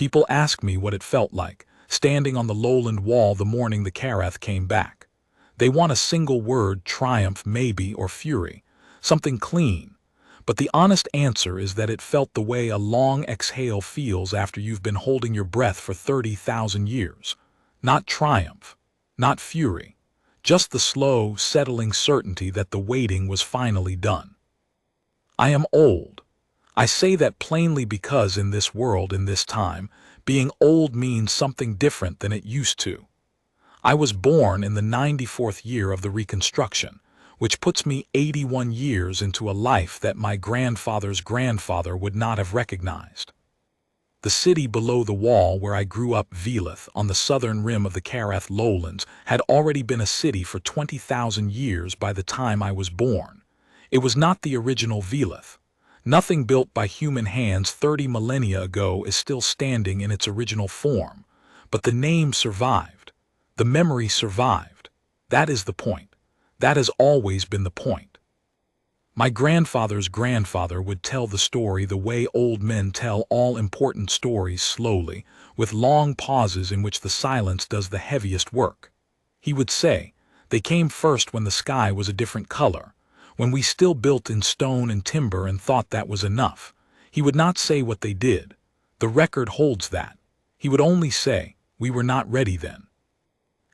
People ask me what it felt like, standing on the lowland wall the morning the Karath came back. They want a single word, triumph maybe, or fury, something clean. But the honest answer is that it felt the way a long exhale feels after you've been holding your breath for 30,000 years. Not triumph, not fury, just the slow, settling certainty that the waiting was finally done. I am old. I say that plainly because in this world, in this time, being old means something different than it used to. I was born in the 94th year of the Reconstruction, which puts me 81 years into a life that my grandfather's grandfather would not have recognized. The city below the wall where I grew up, Velith, on the southern rim of the Karath lowlands, had already been a city for 20,000 years by the time I was born. It was not the original Velith. Nothing built by human hands 30 millennia ago is still standing in its original form, but the name survived. The memory survived. That is the point. That has always been the point. My grandfather's grandfather would tell the story the way old men tell all important stories, slowly, with long pauses in which the silence does the heaviest work. He would say, "They came first when the sky was a different color, when we still built in stone and timber and thought that was enough." He would not say what they did. The record holds that. He would only say, "We were not ready then."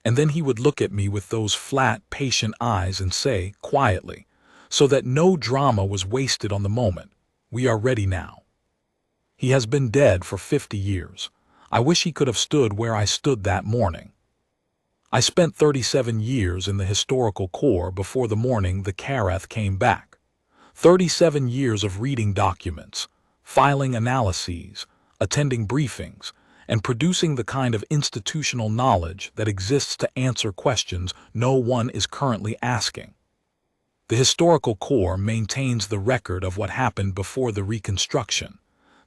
And then he would look at me with those flat, patient eyes and say, quietly, so that no drama was wasted on the moment, "We are ready now." He has been dead for 50 years. I wish he could have stood where I stood that morning. I spent 37 years in the historical core before the morning the Karath came back. 37 years of reading documents, filing analyses, attending briefings, and producing the kind of institutional knowledge that exists to answer questions no one is currently asking. The historical core maintains the record of what happened before the Reconstruction,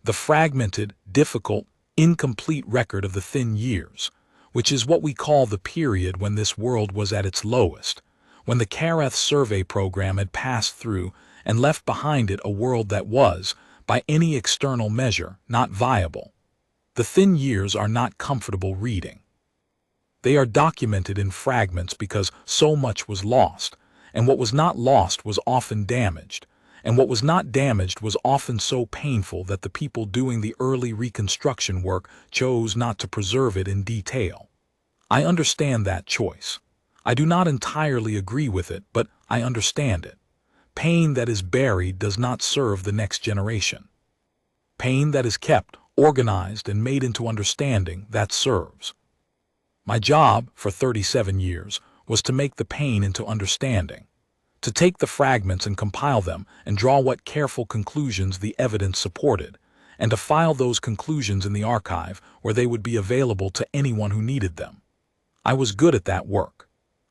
the fragmented, difficult, incomplete record of the thin years, which is what we call the period when this world was at its lowest, when the Karath survey program had passed through and left behind it a world that was, by any external measure, not viable. The thin years are not comfortable reading. They are documented in fragments because so much was lost, and what was not lost was often damaged, and what was not damaged was often so painful that the people doing the early reconstruction work chose not to preserve it in detail. I understand that choice. I do not entirely agree with it, but I understand it. Pain that is buried does not serve the next generation. Pain that is kept, organized, and made into understanding, that serves. My job, for 37 years, was to make the pain into understanding, to take the fragments and compile them and draw what careful conclusions the evidence supported, and to file those conclusions in the archive where they would be available to anyone who needed them. I was good at that work.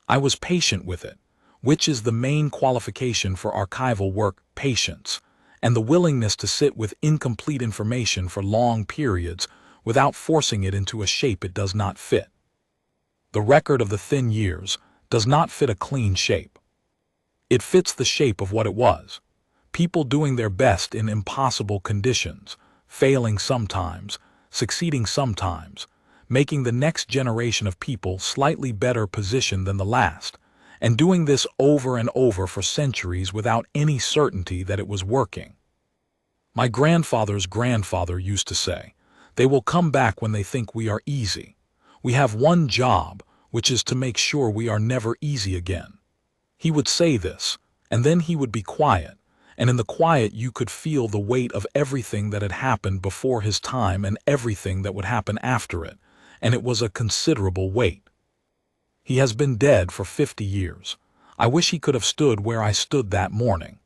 I was patient with it, which is the main qualification for archival work, patience, and the willingness to sit with incomplete information for long periods without forcing it into a shape it does not fit. The record of the thin years does not fit a clean shape. It fits the shape of what it was. People doing their best in impossible conditions, failing sometimes, succeeding sometimes, making the next generation of people slightly better positioned than the last, and doing this over and over for centuries without any certainty that it was working. My grandfather's grandfather used to say, "They will come back when they think we are easy. We have one job, which is to make sure we are never easy again." He would say this, and then he would be quiet, and in the quiet you could feel the weight of everything that had happened before his time and everything that would happen after it, and it was a considerable weight. He has been dead for 50 years. I wish he could have stood where I stood that morning.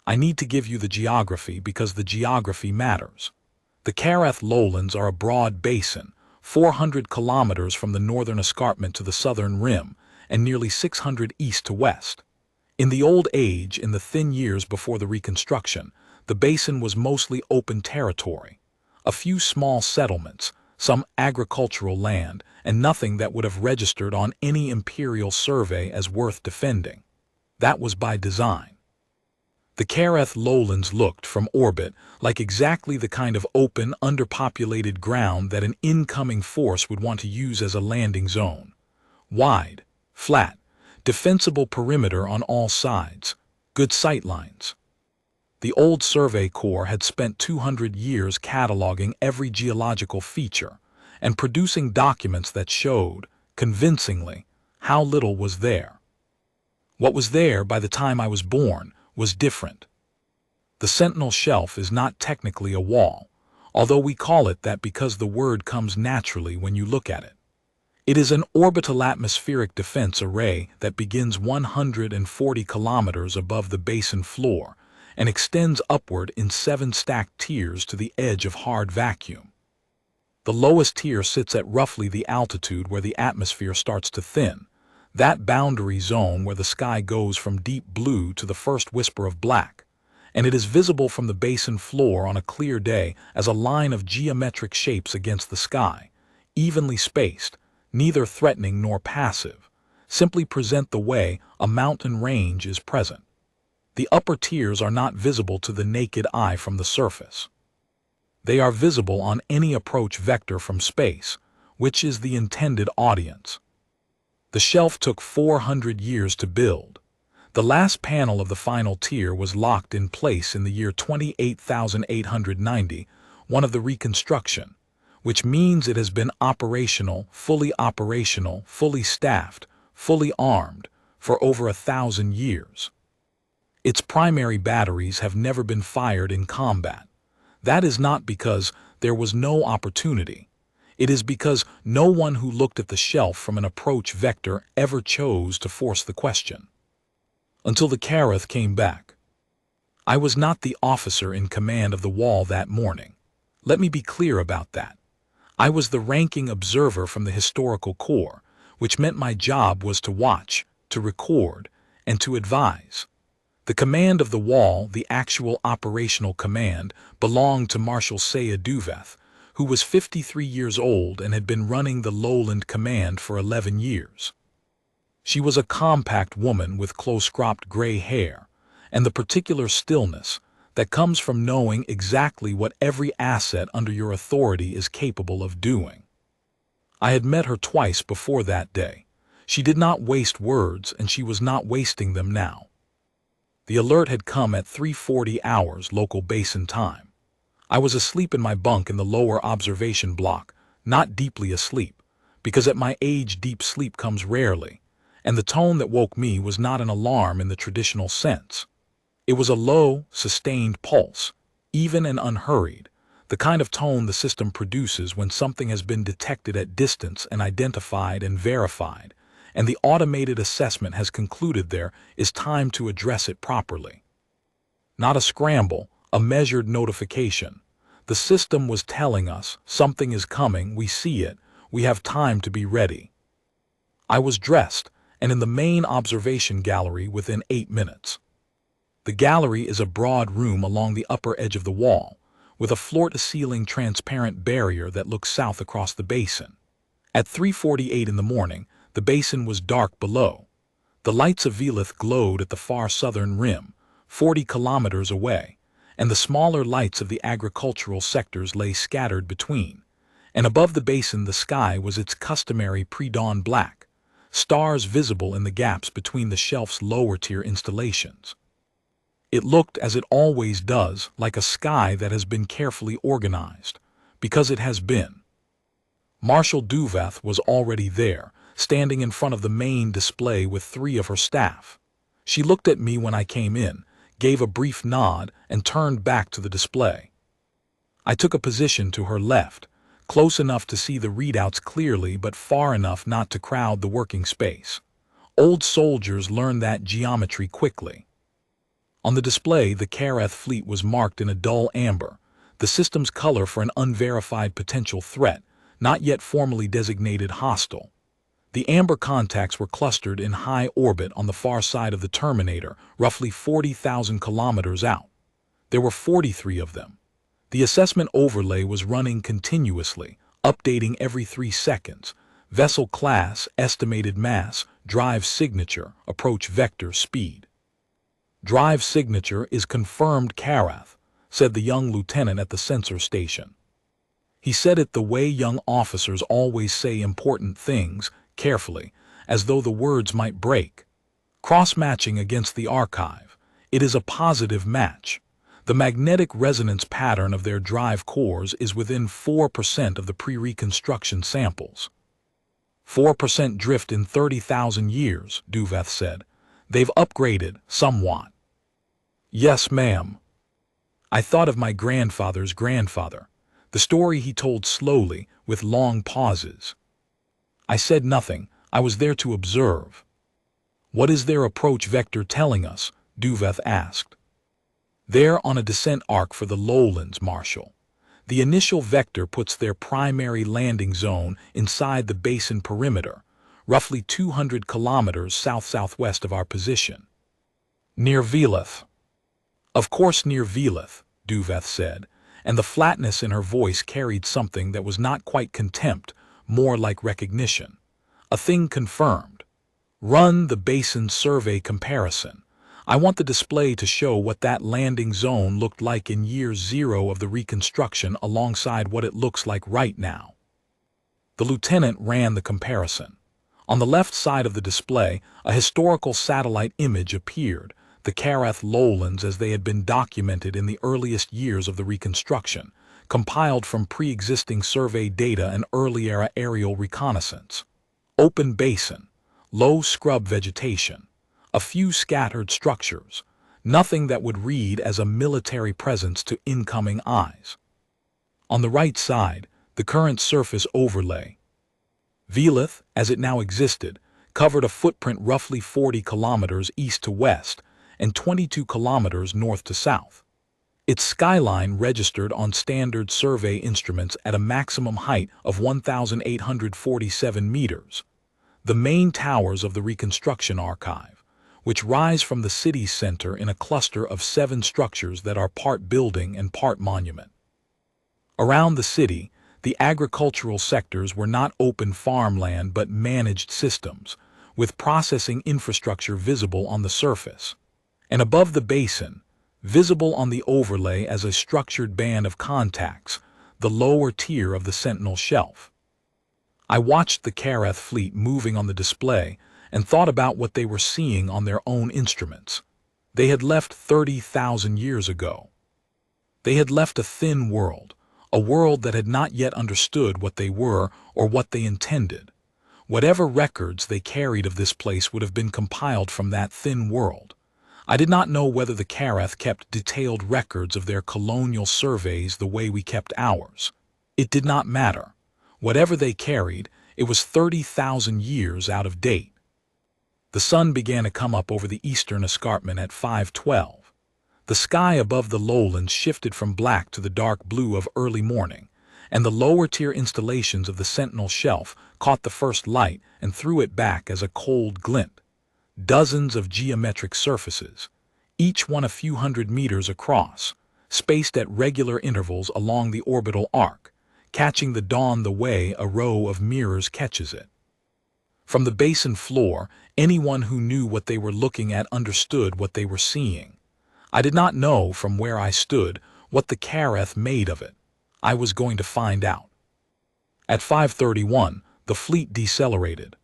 I need to give you the geography because the geography matters. The Karath lowlands are a broad basin, 400 kilometers from the northern escarpment to the southern rim, and nearly 600 east to west. In the old age, in the thin years before the Reconstruction, the basin was mostly open territory. A few small settlements, some agricultural land, and nothing that would have registered on any imperial survey as worth defending. That was by design. The Kareth lowlands looked, from orbit, like exactly the kind of open, underpopulated ground that an incoming force would want to use as a landing zone. Wide, flat, defensible perimeter on all sides, good sightlines. The old Survey Corps had spent 200 years cataloging every geological feature and producing documents that showed, convincingly, how little was there. What was there by the time I was born was different. The Sentinel Shelf is not technically a wall, although we call it that because the word comes naturally when you look at it. It is an orbital atmospheric defense array that begins 140 kilometers above the basin floor and extends upward in 7 stacked tiers to the edge of hard vacuum. The lowest tier sits at roughly the altitude where the atmosphere starts to thin, that boundary zone where the sky goes from deep blue to the first whisper of black, and it is visible from the basin floor on a clear day as a line of geometric shapes against the sky, evenly spaced, neither threatening nor passive, simply present the way a mountain range is present. The upper tiers are not visible to the naked eye from the surface. They are visible on any approach vector from space, which is the intended audience. The shelf took 400 years to build. The last panel of the final tier was locked in place in the year 28,890, one of the reconstruction, which means it has been operational, fully staffed, fully armed, for over 1,000 years. Its primary batteries have never been fired in combat. That is not because there was no opportunity. It is because no one who looked at the shelf from an approach vector ever chose to force the question. Until the Kareth came back. I was not the officer in command of the wall that morning. Let me be clear about that. I was the ranking observer from the historical corps, which meant my job was to watch, to record, and to advise. The command of the wall, the actual operational command, belonged to Marshal Saya Duveth, who was 53 years old and had been running the Lowland Command for 11 years. She was a compact woman with close-cropped gray hair, and the particular stillness that comes from knowing exactly what every asset under your authority is capable of doing. I had met her twice before that day. She did not waste words, and she was not wasting them now. The alert had come at 3:40 hours local basin time. I was asleep in my bunk in the lower observation block, not deeply asleep, because at my age deep sleep comes rarely, and the tone that woke me was not an alarm in the traditional sense. It was a low, sustained pulse, even and unhurried, the kind of tone the system produces when something has been detected at distance and identified and verified, and the automated assessment has concluded there is time to address it properly. Not a scramble, a measured notification. The system was telling us, something is coming, we see it, we have time to be ready. I was dressed, and in the main observation gallery within 8 minutes. The gallery is a broad room along the upper edge of the wall, with a floor-to-ceiling transparent barrier that looks south across the basin. At 3:48 in the morning, the basin was dark below. The lights of Velith glowed at the far southern rim, 40 kilometers away, and the smaller lights of the agricultural sectors lay scattered between, and above the basin the sky was its customary pre-dawn black, stars visible in the gaps between the shelf's lower-tier installations. It looked, as it always does, like a sky that has been carefully organized, because it has been. Marshal Duveth was already there, standing in front of the main display with 3 of her staff. She looked at me when I came in, gave a brief nod, and turned back to the display. I took a position to her left, close enough to see the readouts clearly but far enough not to crowd the working space. Old soldiers learn that geometry quickly. On the display, the Kareth fleet was marked in a dull amber, the system's color for an unverified potential threat, not yet formally designated hostile. The amber contacts were clustered in high orbit on the far side of the Terminator, roughly 40,000 kilometers out. There were 43 of them. The assessment overlay was running continuously, updating every 3 seconds. Vessel class, estimated mass, drive signature, approach vector, speed. Drive signature is confirmed Karath, said the young lieutenant at the sensor station. He said it the way young officers always say important things, carefully, as though the words might break. Cross-matching against the archive. It is a positive match. The magnetic resonance pattern of their drive cores is within 4% of the pre-reconstruction samples. 4% drift in 30,000 years, Duveth said. They've upgraded, somewhat. Yes, ma'am. I thought of my grandfather's grandfather. The story he told slowly, with long pauses. I said nothing. I was there to observe. What is their approach vector telling us? Duveth asked. They're on a descent arc for the lowlands, Marshal. The initial vector puts their primary landing zone inside the basin perimeter, roughly 200 kilometers south-southwest of our position. Near Velith. Of course near Velith, Duveth said, and the flatness in her voice carried something that was not quite contempt, more like recognition. A thing confirmed. Run the basin survey comparison. I want the display to show what that landing zone looked like in year 0 of the reconstruction alongside what it looks like right now. The lieutenant ran the comparison. On the left side of the display, a historical satellite image appeared, the Karath lowlands as they had been documented in the earliest years of the reconstruction, compiled from pre-existing survey data and early-era aerial reconnaissance. Open basin, low scrub vegetation, a few scattered structures, nothing that would read as a military presence to incoming eyes. On the right side, the current surface overlay. Velith, as it now existed, covered a footprint roughly 40 kilometers east to west and 22 kilometers north to south. Its skyline registered on standard survey instruments at a maximum height of 1,847 meters. The main towers of the reconstruction archive, which rise from the city's center in a cluster of 7 structures that are part building and part monument. Around the city, the agricultural sectors were not open farmland but managed systems, with processing infrastructure visible on the surface. And above the basin, visible on the overlay as a structured band of contacts, the lower tier of the Sentinel Shelf. I watched the Karath fleet moving on the display and thought about what they were seeing on their own instruments. They had left 30,000 years ago. They had left a thin world, a world that had not yet understood what they were or what they intended. Whatever records they carried of this place would have been compiled from that thin world. I did not know whether the Karath kept detailed records of their colonial surveys the way we kept ours. It did not matter. Whatever they carried, it was 30,000 years out of date. The sun began to come up over the eastern escarpment at 5:12. The sky above the lowlands shifted from black to the dark blue of early morning, and the lower-tier installations of the Sentinel Shelf caught the first light and threw it back as a cold glint. Dozens of geometric surfaces, each one a few hundred meters across, spaced at regular intervals along the orbital arc, catching the dawn the way a row of mirrors catches it. From the basin floor, anyone who knew what they were looking at understood what they were seeing. I did not know from where I stood what the Karath made of it. I was going to find out. At 5:31, the fleet decelerated.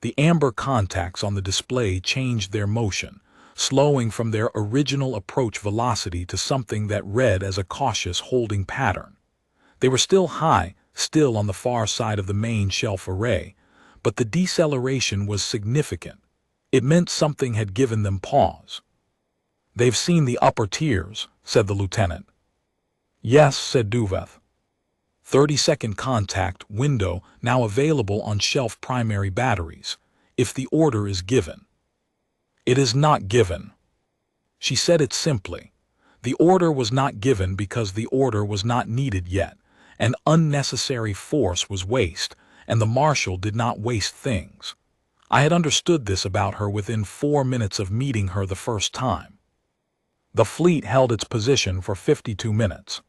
The amber contacts on the display changed their motion, slowing from their original approach velocity to something that read as a cautious holding pattern. They were still high, still on the far side of the main shelf array, but the deceleration was significant. It meant something had given them pause. "They've seen the upper tiers," said the lieutenant. "Yes," said Duveth. 30-second contact window now available on shelf primary batteries, if the order is given. It is not given. She said it simply. The order was not given because the order was not needed yet, and unnecessary force was waste, and the Marshal did not waste things. I had understood this about her within 4 minutes of meeting her the first time. The fleet held its position for 52 minutes.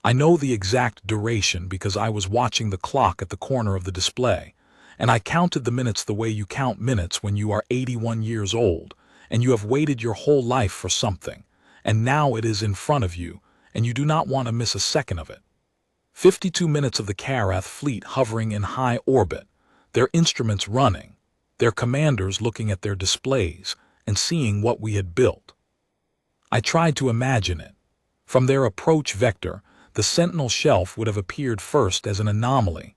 I know the exact duration because I was watching the clock at the corner of the display, and I counted the minutes the way you count minutes when you are 81 years old, and you have waited your whole life for something, and now it is in front of you, and you do not want to miss a second of it. 52 minutes of the Karath fleet hovering in high orbit, their instruments running, their commanders looking at their displays and seeing what we had built. I tried to imagine it. From their approach vector, the Sentinel shelf would have appeared first as an anomaly,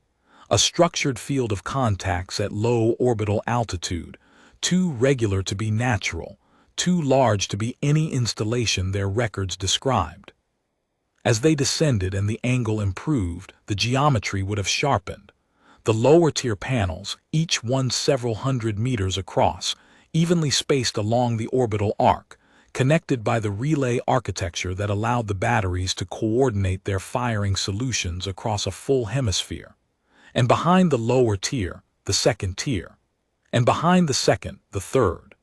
a structured field of contacts at low orbital altitude, too regular to be natural, too large to be any installation their records described. As they descended and the angle improved, the geometry would have sharpened. The lower-tier panels, each one several hundred meters across, evenly spaced along the orbital arc, connected by the relay architecture that allowed the batteries to coordinate their firing solutions across a full hemisphere. And behind the lower tier, the second tier. And behind the second, the third.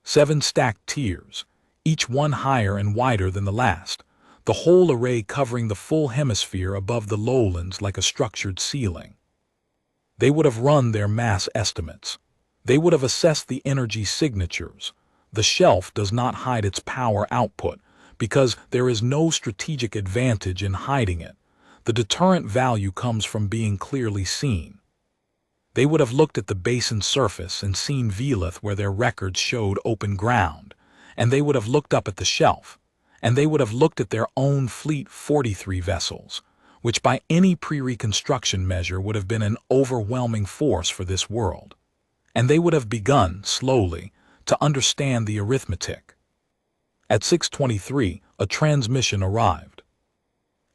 7 stacked tiers, each one higher and wider than the last, the whole array covering the full hemisphere above the lowlands like a structured ceiling. They would have run their mass estimates. They would have assessed the energy signatures. The shelf does not hide its power output because there is no strategic advantage in hiding it. The deterrent value comes from being clearly seen. They would have looked at the basin surface and seen Velith where their records showed open ground, and they would have looked up at the shelf, and they would have looked at their own fleet 43 vessels, which by any pre-reconstruction measure would have been an overwhelming force for this world. And they would have begun, slowly, to understand the arithmetic. At 6:23, a transmission arrived.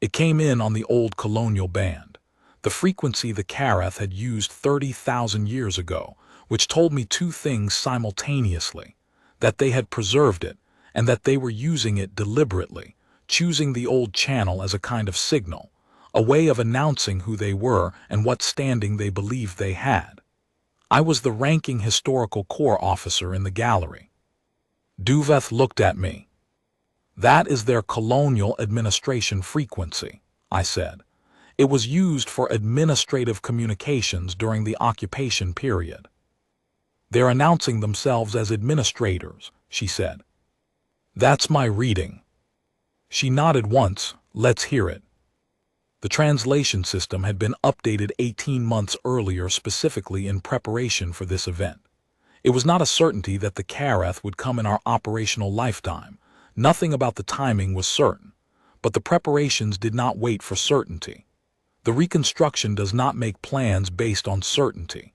It came in on the old colonial band, the frequency the Karath had used 30,000 years ago, which told me two things simultaneously: that they had preserved it, and that they were using it deliberately, choosing the old channel as a kind of signal, a way of announcing who they were and what standing they believed they had. I was the ranking historical corps officer in the gallery. Duveth looked at me. "That is their colonial administration frequency," I said. "It was used for administrative communications during the occupation period." "They're announcing themselves as administrators," she said. "That's my reading." She nodded once. "Let's hear it." The translation system had been updated 18 months earlier specifically in preparation for this event. It was not a certainty that the Karath would come in our operational lifetime. Nothing about the timing was certain, but the preparations did not wait for certainty. The reconstruction does not make plans based on certainty.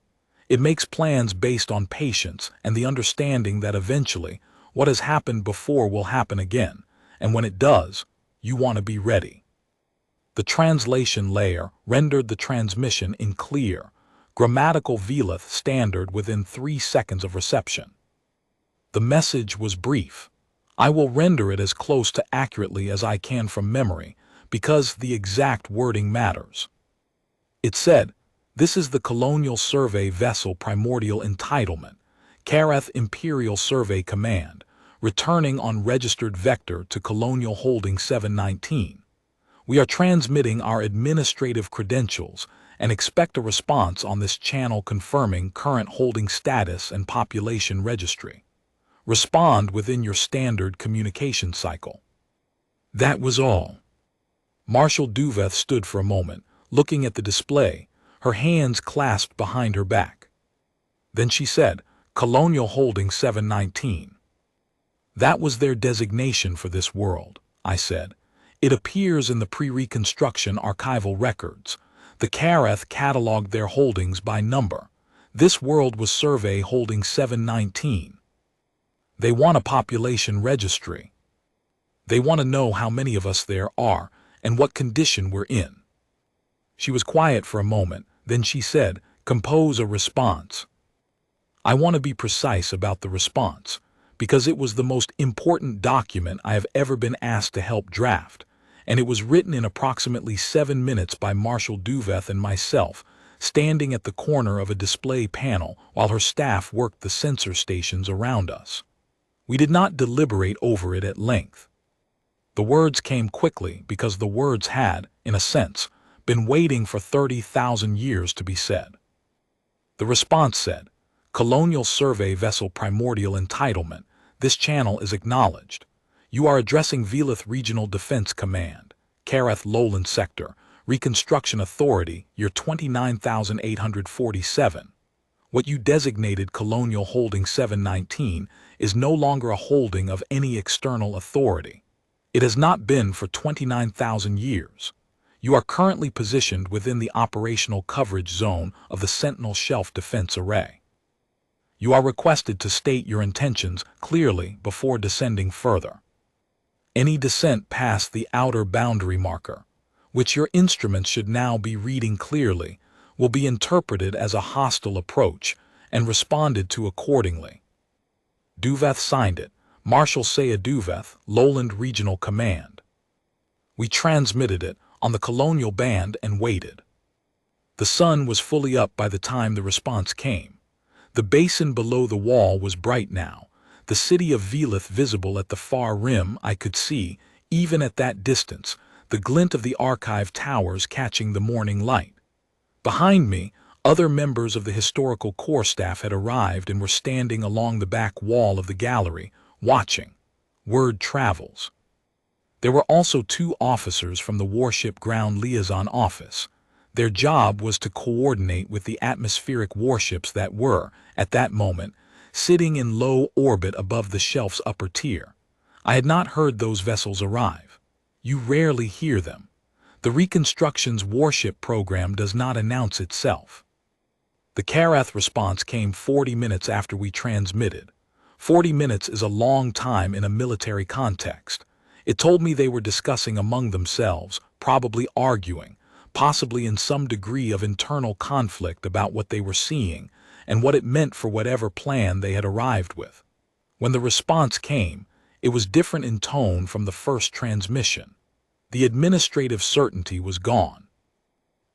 It makes plans based on patience and the understanding that eventually what has happened before will happen again, and when it does, you want to be ready. The translation layer rendered the transmission in clear, grammatical Velith standard within 3 seconds of reception. The message was brief. I will render it as close to accurately as I can from memory, because the exact wording matters. It said, "This is the Colonial Survey Vessel Primordial Entitlement, Karath Imperial Survey Command, returning on registered vector to Colonial Holding 719. We are transmitting our administrative credentials and expect a response on this channel confirming current holding status and population registry. Respond within your standard communication cycle." That was all. Marshal Duveth stood for a moment, looking at the display, her hands clasped behind her back. Then she said, "Colonial Holding 719. "That was their designation for this world," I said. "It appears in the pre-reconstruction archival records. The Karath cataloged their holdings by number. This world was Survey Holding 719. They want a population registry. They want to know how many of us there are and what condition we're in." She was quiet for a moment, then she said, "Compose a response." I want to be precise about the response, because it was the most important document I have ever been asked to help draft, and it was written in approximately 7 minutes by Marshal Duveth and myself, standing at the corner of a display panel while her staff worked the sensor stations around us. We did not deliberate over it at length. The words came quickly because the words had, in a sense, been waiting for 30,000 years to be said. The response said, "Colonial Survey Vessel Primordial Entitlement, This channel is acknowledged. You are addressing Velith Regional Defense Command, Karath Lowland Sector, Reconstruction Authority, year 29847. What you designated Colonial Holding 719 is no longer a holding of any external authority. It has not been for 29,000 years. You are currently positioned within the operational coverage zone of the Sentinel Shelf Defense Array. You are requested to state your intentions clearly before descending further. Any descent past the outer boundary marker, which your instruments should now be reading clearly, will be interpreted as a hostile approach and responded to accordingly. Duveth signed it, Marshal Saya Duveth, Lowland Regional Command. We transmitted it on the colonial band and waited. The sun was fully up by the time the response came. The basin below the wall was bright now, the city of Velith visible at the far rim. I could see, even at that distance, the glint of the archive towers catching the morning light. Behind me, other members of the historical core staff had arrived and were standing along the back wall of the gallery, watching. Word travels. There were also 2 officers from the Warship Ground Liaison Office. Their job was to coordinate with the atmospheric warships that were, at that moment, sitting in low orbit above the shelf's upper tier. I had not heard those vessels arrive. You rarely hear them. The Reconstruction's warship program does not announce itself. The Karath response came 40 minutes after we transmitted. 40 minutes is a long time in a military context. It told me they were discussing among themselves, probably arguing, possibly in some degree of internal conflict about what they were seeing and what it meant for whatever plan they had arrived with. When the response came, it was different in tone from the first transmission. The administrative certainty was gone.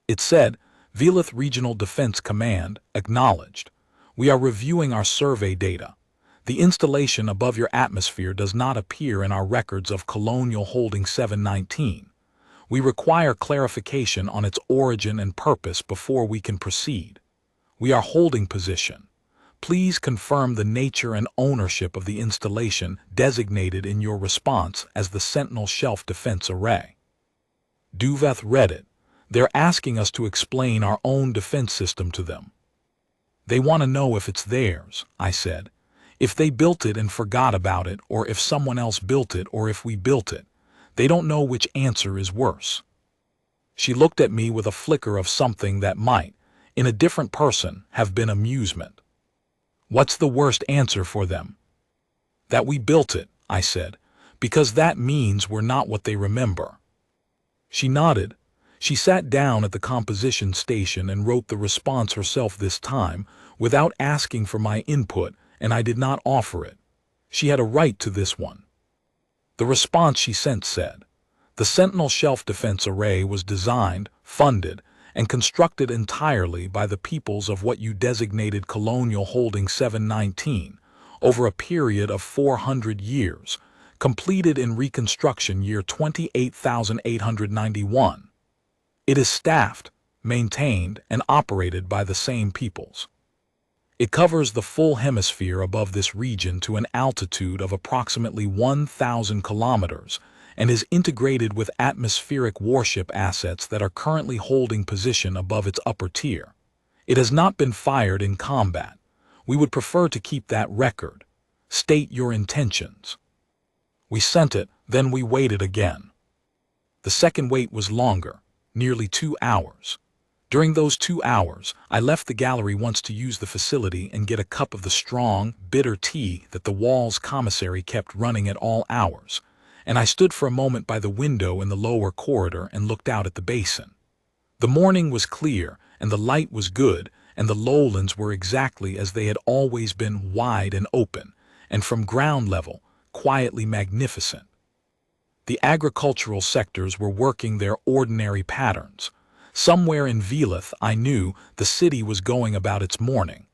It said, Velith Regional Defense Command, acknowledged. We are reviewing our survey data. The installation above your atmosphere does not appear in our records of Colonial Holding 719. We require clarification on its origin and purpose before we can proceed. We are holding position. Please confirm the nature and ownership of the installation designated in your response as the Sentinel Shelf Defense Array. Duveth read it. They're asking us to explain our own defense system to them. They want to know if it's theirs, I said. If they built it and forgot about it, or if someone else built it, or if we built it. They don't know which answer is worse. She looked at me with a flicker of something that might, in a different person, have been amusement. What's the worst answer for them? That we built it, I said, because that means we're not what they remember. She nodded. She sat down at the composition station and wrote the response herself this time, without asking for my input, and I did not offer it. She had a right to this one. The response she sent said, the Sentinel Shelf Defense Array was designed, funded, and constructed entirely by the peoples of what you designated Colonial Holding 719 over a period of 400 years, completed in Reconstruction year 28891. It is staffed, maintained, and operated by the same peoples. It covers the full hemisphere above this region to an altitude of approximately 1,000 kilometers and is integrated with atmospheric warship assets that are currently holding position above its upper tier. It has not been fired in combat. We would prefer to keep that record. State your intentions. We sent it, then we waited again. The second wait was longer, nearly 2 hours. During those 2 hours, I left the gallery once to use the facility and get a cup of the strong, bitter tea that the Wall's commissary kept running at all hours, and I stood for a moment by the window in the lower corridor and looked out at the basin. The morning was clear, and the light was good, and the lowlands were exactly as they had always been, wide and open, and from ground level, quietly magnificent. The agricultural sectors were working their ordinary patterns. Somewhere in Velith, I knew, the city was going about its morning.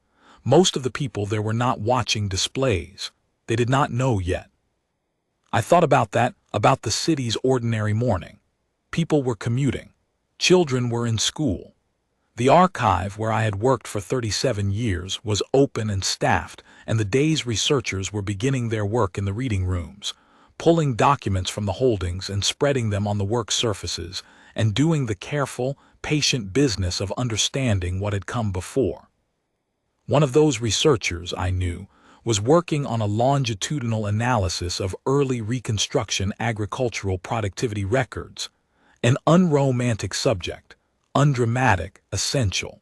Most of the people there were not watching displays. They did not know yet. I thought about that, about the city's ordinary morning. People were commuting. Children were in school. The archive, where I had worked for 37 years, was open and staffed, and the day's researchers were beginning their work in the reading rooms, pulling documents from the holdings and spreading them on the work surfaces, and doing the careful, patient business of understanding what had come before. One of those researchers, I knew, was working on a longitudinal analysis of early Reconstruction agricultural productivity records, an unromantic subject, undramatic, essential.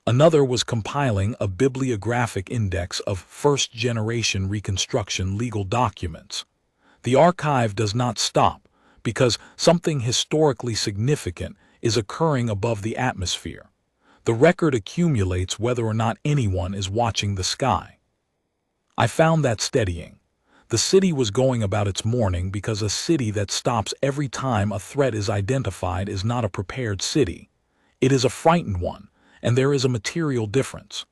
Another was compiling a bibliographic index of first-generation Reconstruction legal documents. The archive does not stop because something historically significant is occurring above the atmosphere. The record accumulates whether or not anyone is watching the sky. I found that steadying. The city was going about its morning because a city that stops every time a threat is identified is not a prepared city. It is a frightened one, and there is a material difference.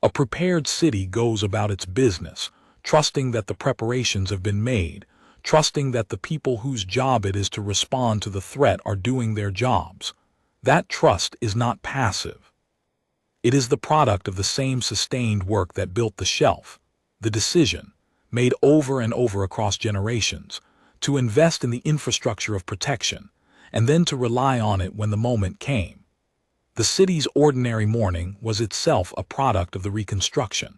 A prepared city goes about its business, trusting that the preparations have been made, trusting that the people whose job it is to respond to the threat are doing their jobs. That trust is not passive. It is the product of the same sustained work that built the shelf, the decision, made over and over across generations, to invest in the infrastructure of protection, and then to rely on it when the moment came. The city's ordinary morning was itself a product of the Reconstruction.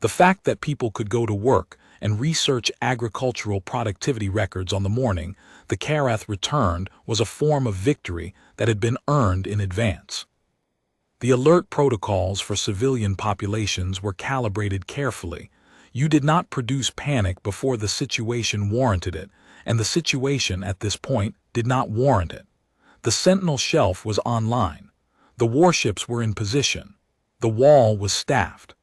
The fact that people could go to work and research agricultural productivity records on the morning the Carath returned was a form of victory that had been earned in advance. The alert protocols for civilian populations were calibrated carefully. You did not produce panic before the situation warranted it, and the situation at this point did not warrant it. The Sentinel shelf was online. The warships were in position. The wall was staffed.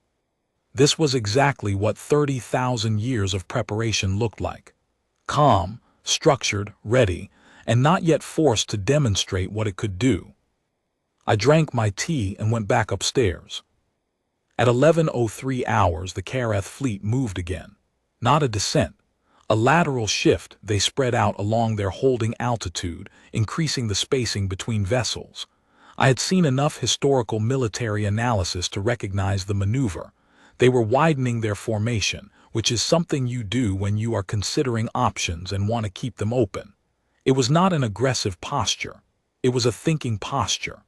This was exactly what 30,000 years of preparation looked like. Calm, structured, ready, and not yet forced to demonstrate what it could do. I drank my tea and went back upstairs. At 11:03 hours, the Carath fleet moved again. Not a descent. A lateral shift. They spread out along their holding altitude, increasing the spacing between vessels. I had seen enough historical military analysis to recognize the maneuver. They were widening their formation, which is something you do when you are considering options and want to keep them open. It was not an aggressive posture. It was a thinking posture.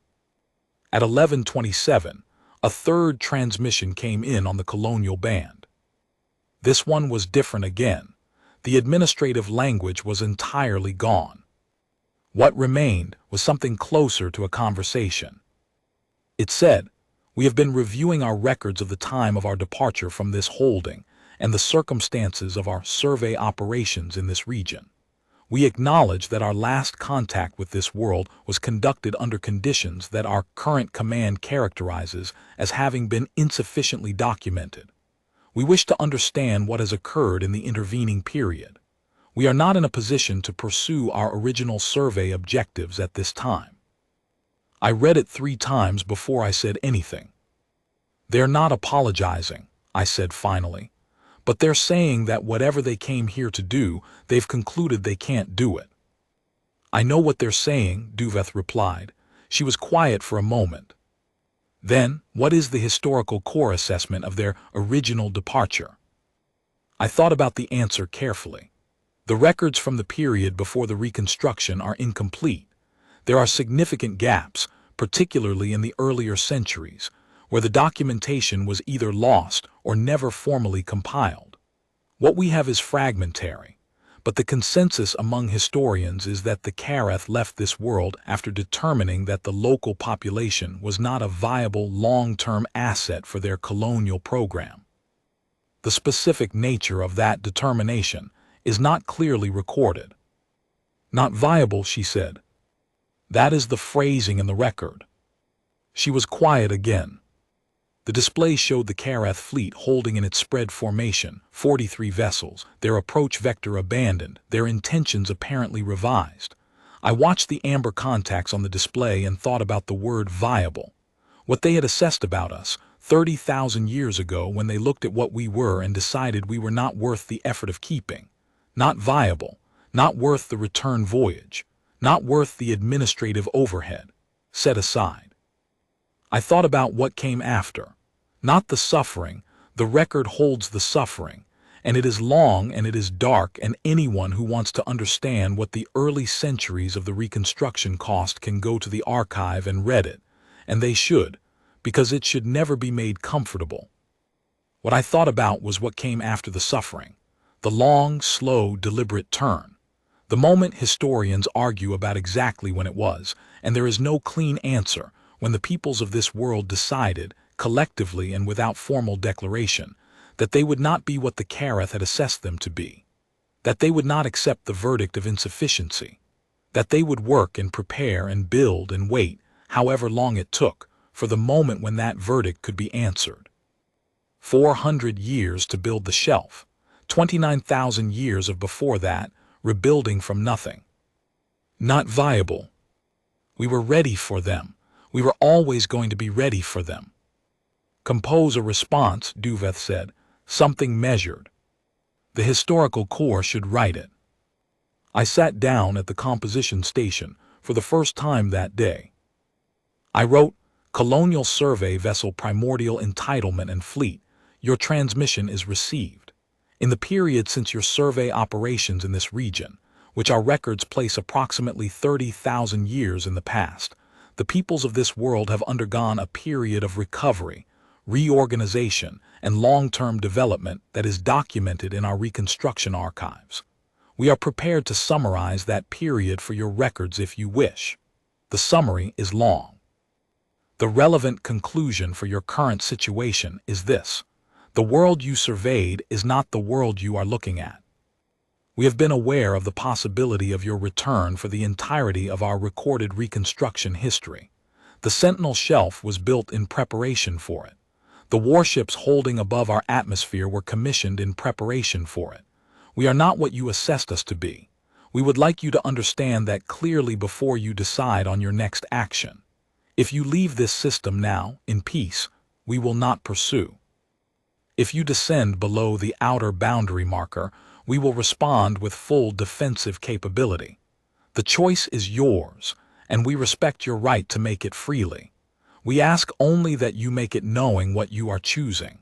At 11:27, a third transmission came in on the colonial band. This one was different again. The administrative language was entirely gone. What remained was something closer to a conversation. It said, "We have been reviewing our records of the time of our departure from this holding and the circumstances of our survey operations in this region. We acknowledge that our last contact with this world was conducted under conditions that our current command characterizes as having been insufficiently documented. We wish to understand what has occurred in the intervening period. We are not in a position to pursue our original survey objectives at this time." I read it 3 times before I said anything. "They're not apologizing," I said finally. "But they're saying that whatever they came here to do, they've concluded they can't do it." "I know what they're saying," Duveth replied. She was quiet for a moment. "Then, what is the historical core assessment of their original departure?" I thought about the answer carefully. The records from the period before the Reconstruction are incomplete. There are significant gaps, particularly in the earlier centuries, where the documentation was either lost or never formally compiled. What we have is fragmentary, but the consensus among historians is that the Carath left this world after determining that the local population was not a viable long-term asset for their colonial program. The specific nature of that determination is not clearly recorded. "Not viable," she said. "That is the phrasing in the record." She was quiet again. The display showed the Carath fleet holding in its spread formation, 43 vessels, their approach vector abandoned, their intentions apparently revised. I watched the amber contacts on the display and thought about the word viable. What they had assessed about us 30,000 years ago when they looked at what we were and decided we were not worth the effort of keeping. Not viable, not worth the return voyage, not worth the administrative overhead. Set aside. I thought about what came after. Not the suffering, the record holds the suffering, and it is long and it is dark, and anyone who wants to understand what the early centuries of the Reconstruction cost can go to the archive and read it, and they should, because it should never be made comfortable. What I thought about was what came after the suffering, the long, slow, deliberate turn. The moment historians argue about exactly when it was, and there is no clean answer, when the peoples of this world decided, collectively and without formal declaration, that they would not be what the Kareth had assessed them to be, that they would not accept the verdict of insufficiency, that they would work and prepare and build and wait, however long it took, for the moment when that verdict could be answered. 400 years to build the shelf, 29,000 years of before that, rebuilding from nothing. Not viable. We were ready for them. We were always going to be ready for them. Compose a response, Duveth said, something measured. The historical corps should write it. I sat down at the composition station for the first time that day. I wrote, Colonial Survey Vessel Primordial Entitlement and Fleet, your transmission is received. In the period since your survey operations in this region, which our records place approximately 30,000 years in the past, the peoples of this world have undergone a period of recovery, reorganization, and long-term development that is documented in our Reconstruction archives. We are prepared to summarize that period for your records if you wish. The summary is long. The relevant conclusion for your current situation is this. The world you surveyed is not the world you are looking at. We have been aware of the possibility of your return for the entirety of our recorded Reconstruction history. The Sentinel Shelf was built in preparation for it. The warships holding above our atmosphere were commissioned in preparation for it. We are not what you assessed us to be. We would like you to understand that clearly before you decide on your next action. If you leave this system now, in peace, we will not pursue. If you descend below the outer boundary marker, we will respond with full defensive capability. The choice is yours, and we respect your right to make it freely. We ask only that you make it knowing what you are choosing.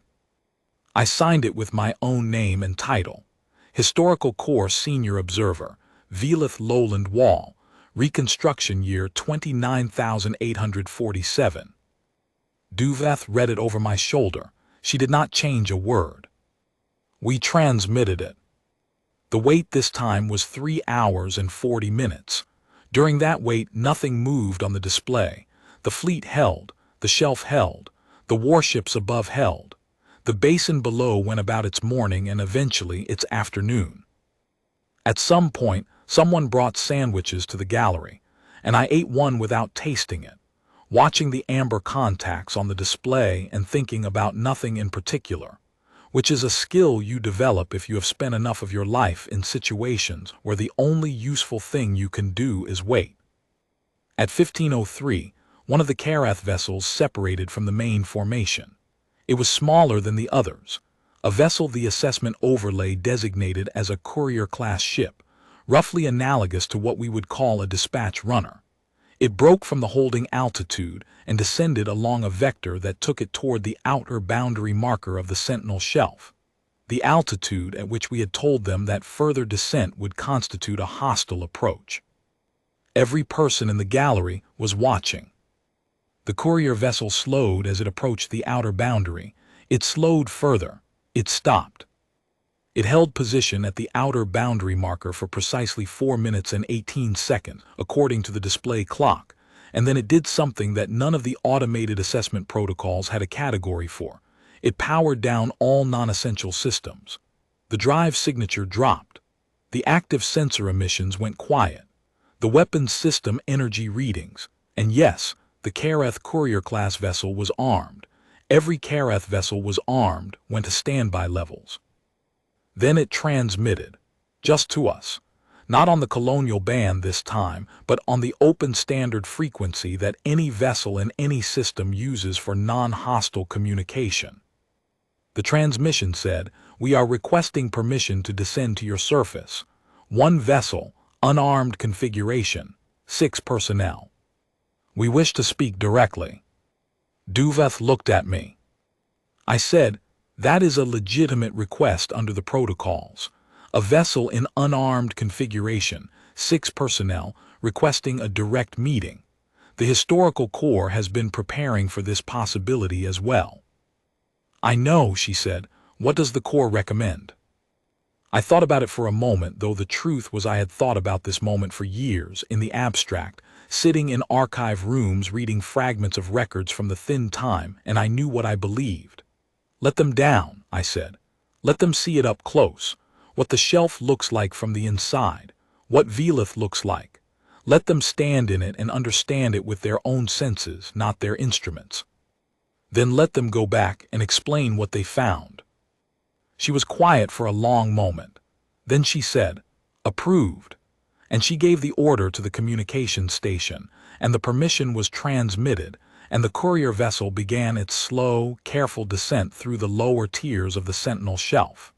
I signed it with my own name and title. Historical Corps Senior Observer, Velith Lowland Wall, Reconstruction Year 29,847. Duveth read it over my shoulder. She did not change a word. We transmitted it. The wait this time was 3 hours and 40 minutes. During that wait, nothing moved on the display. The fleet held, the shelf held, the warships above held. The basin below went about its morning and eventually its afternoon. At some point, someone brought sandwiches to the gallery, and I ate one without tasting it, watching the amber contacts on the display and thinking about nothing in particular, which is a skill you develop if you have spent enough of your life in situations where the only useful thing you can do is wait. At 1503, one of the Kareth vessels separated from the main formation. It was smaller than the others, a vessel the assessment overlay designated as a courier-class ship, roughly analogous to what we would call a dispatch runner. It broke from the holding altitude and descended along a vector that took it toward the outer boundary marker of the Sentinel Shelf, the altitude at which we had told them that further descent would constitute a hostile approach. Every person in the gallery was watching. The courier vessel slowed as it approached the outer boundary. It slowed further. It stopped. It held position at the outer boundary marker for precisely 4 minutes and 18 seconds, according to the display clock, and then it did something that none of the automated assessment protocols had a category for. It powered down all non-essential systems. The drive signature dropped. The active sensor emissions went quiet. The weapons system energy readings, and yes, the Kareth courier-class vessel was armed. Every Kareth vessel was armed, went to standby levels. Then it transmitted, just to us, not on the colonial band this time, but on the open standard frequency that any vessel in any system uses for non-hostile communication. The transmission said, "We are requesting permission to descend to your surface. 1 vessel, unarmed configuration, 6 personnel. We wish to speak directly." Duveth looked at me. I said, "That is a legitimate request under the protocols. A vessel in unarmed configuration, 6 personnel, requesting a direct meeting. The Historical Corps has been preparing for this possibility as well." "I know," she said. "What does the Corps recommend?" I thought about it for a moment, though the truth was I had thought about this moment for years, in the abstract, sitting in archive rooms reading fragments of records from the thin time, and I knew what I believed. "Let them down," I said. "Let them see it up close, what the shelf looks like from the inside, what Velith looks like. Let them stand in it and understand it with their own senses, not their instruments. Then let them go back and explain what they found." She was quiet for a long moment. Then she said, "Approved." And she gave the order to the communications station, and the permission was transmitted, and the courier vessel began its slow, careful descent through the lower tiers of the Sentinel shelf.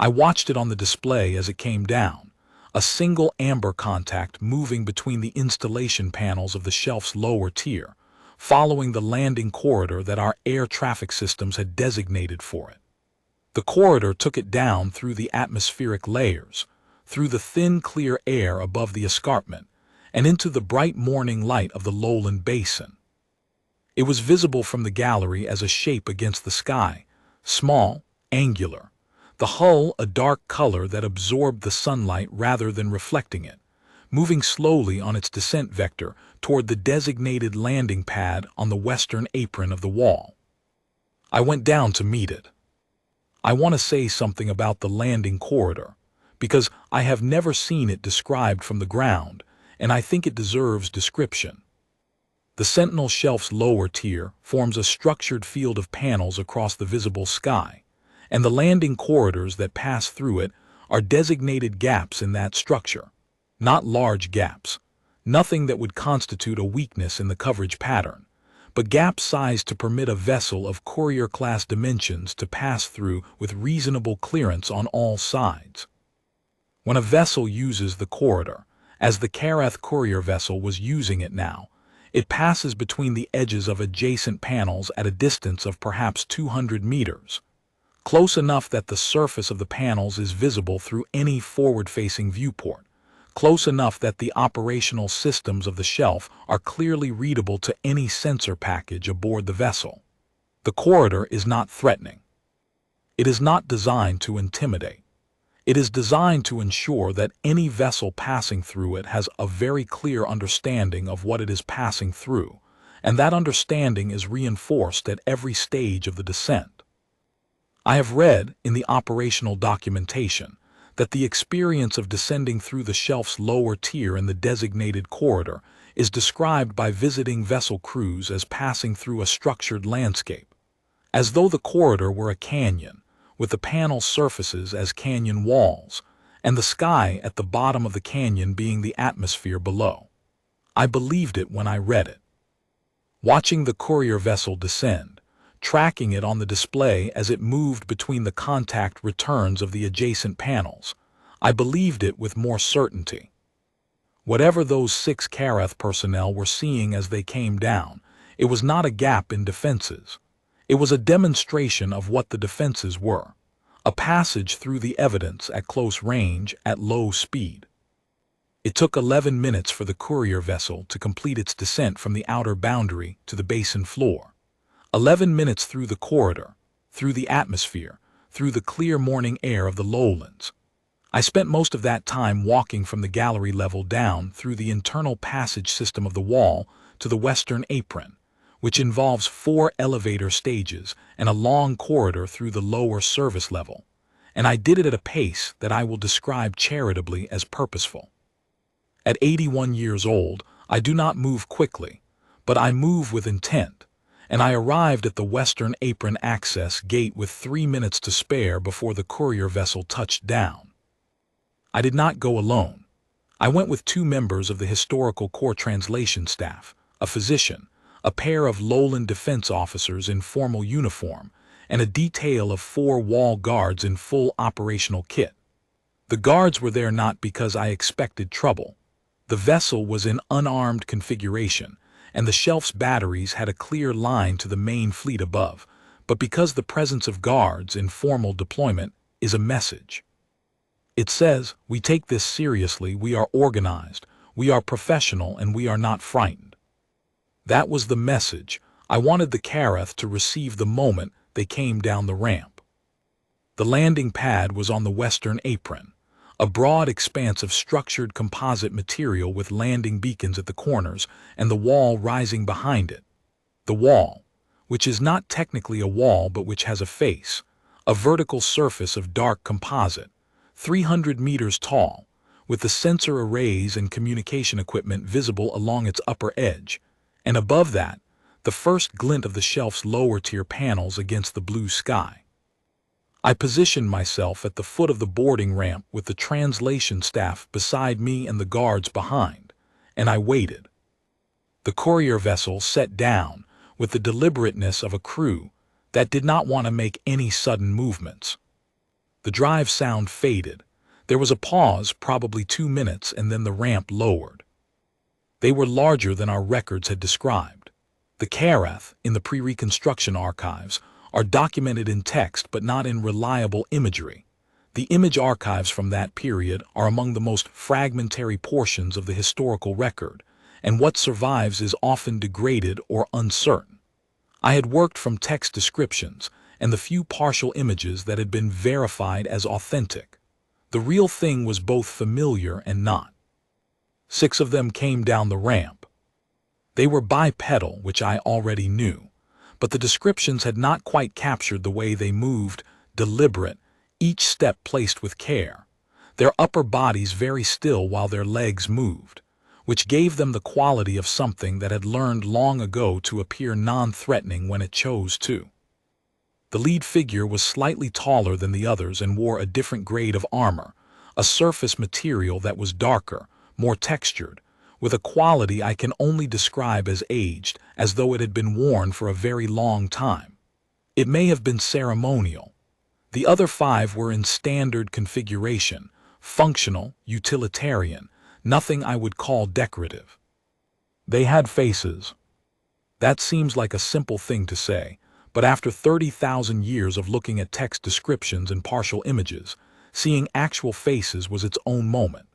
I watched it on the display as it came down, a single amber contact moving between the installation panels of the shelf's lower tier, following the landing corridor that our air traffic systems had designated for it. The corridor took it down through the atmospheric layers, through the thin, clear air above the escarpment, and into the bright morning light of the lowland basin. It was visible from the gallery as a shape against the sky, small, angular, the hull a dark color that absorbed the sunlight rather than reflecting it, moving slowly on its descent vector toward the designated landing pad on the western apron of the wall. I went down to meet it. I want to say something about the landing corridor, because I have never seen it described from the ground, and I think it deserves description. The Sentinel shelf's lower tier forms a structured field of panels across the visible sky, and the landing corridors that pass through it are designated gaps in that structure, not large gaps, nothing that would constitute a weakness in the coverage pattern, but gaps sized to permit a vessel of courier-class dimensions to pass through with reasonable clearance on all sides. When a vessel uses the corridor, as the Karath courier vessel was using it now, it passes between the edges of adjacent panels at a distance of perhaps 200 meters, close enough that the surface of the panels is visible through any forward-facing viewport, close enough that the operational systems of the shelf are clearly readable to any sensor package aboard the vessel. The corridor is not threatening. It is not designed to intimidate. It is designed to ensure that any vessel passing through it has a very clear understanding of what it is passing through, and that understanding is reinforced at every stage of the descent. I have read, in the operational documentation, that the experience of descending through the shelf's lower tier in the designated corridor is described by visiting vessel crews as passing through a structured landscape, as though the corridor were a canyon, with the panel surfaces as canyon walls, and the sky at the bottom of the canyon being the atmosphere below. I believed it when I read it. Watching the courier vessel descend, tracking it on the display as it moved between the contact returns of the adjacent panels, I believed it with more certainty. Whatever those 6 Karath personnel were seeing as they came down, it was not a gap in defenses. It was a demonstration of what the defenses were, a passage through the evidence at close range at low speed. It took 11 minutes for the courier vessel to complete its descent from the outer boundary to the basin floor. 11 minutes through the corridor, through the atmosphere, through the clear morning air of the lowlands. I spent most of that time walking from the gallery level down through the internal passage system of the wall to the western apron, which involves 4 elevator stages and a long corridor through the lower service level, and I did it at a pace that I will describe charitably as purposeful. At 81 years old, I do not move quickly, but I move with intent, and I arrived at the western apron access gate with 3 minutes to spare before the courier vessel touched down. I did not go alone. I went with 2 members of the Historical Corps translation staff, a physician, a pair of lowland defense officers in formal uniform, and a detail of 4 wall guards in full operational kit. The guards were there not because I expected trouble. The vessel was in unarmed configuration, and the shelf's batteries had a clear line to the main fleet above, but because the presence of guards in formal deployment is a message. It says, we take this seriously, we are organized, we are professional, and we are not frightened. That was the message I wanted the Kareth to receive the moment they came down the ramp. The landing pad was on the western apron, a broad expanse of structured composite material with landing beacons at the corners and the wall rising behind it. The wall, which is not technically a wall but which has a face, a vertical surface of dark composite, 300 meters tall, with the sensor arrays and communication equipment visible along its upper edge, and above that, the first glint of the shelf's lower-tier panels against the blue sky. I positioned myself at the foot of the boarding ramp with the translation staff beside me and the guards behind, and I waited. The courier vessel set down with the deliberateness of a crew that did not want to make any sudden movements. The drive sound faded. There was a pause, probably 2 minutes, and then the ramp lowered. They were larger than our records had described. The Kareth, in the pre-reconstruction archives, are documented in text but not in reliable imagery. The image archives from that period are among the most fragmentary portions of the historical record, and what survives is often degraded or uncertain. I had worked from text descriptions and the few partial images that had been verified as authentic. The real thing was both familiar and not. 6 of them came down the ramp. They were bipedal, which I already knew, but the descriptions had not quite captured the way they moved, deliberate, each step placed with care, their upper bodies very still while their legs moved, which gave them the quality of something that had learned long ago to appear non-threatening when it chose to. The lead figure was slightly taller than the others and wore a different grade of armor, a surface material that was darker, more textured, with a quality I can only describe as aged, as though it had been worn for a very long time. It may have been ceremonial. The other 5 were in standard configuration, functional, utilitarian, nothing I would call decorative. They had faces. That seems like a simple thing to say, but after 30,000 years of looking at text descriptions and partial images, seeing actual faces was its own moment.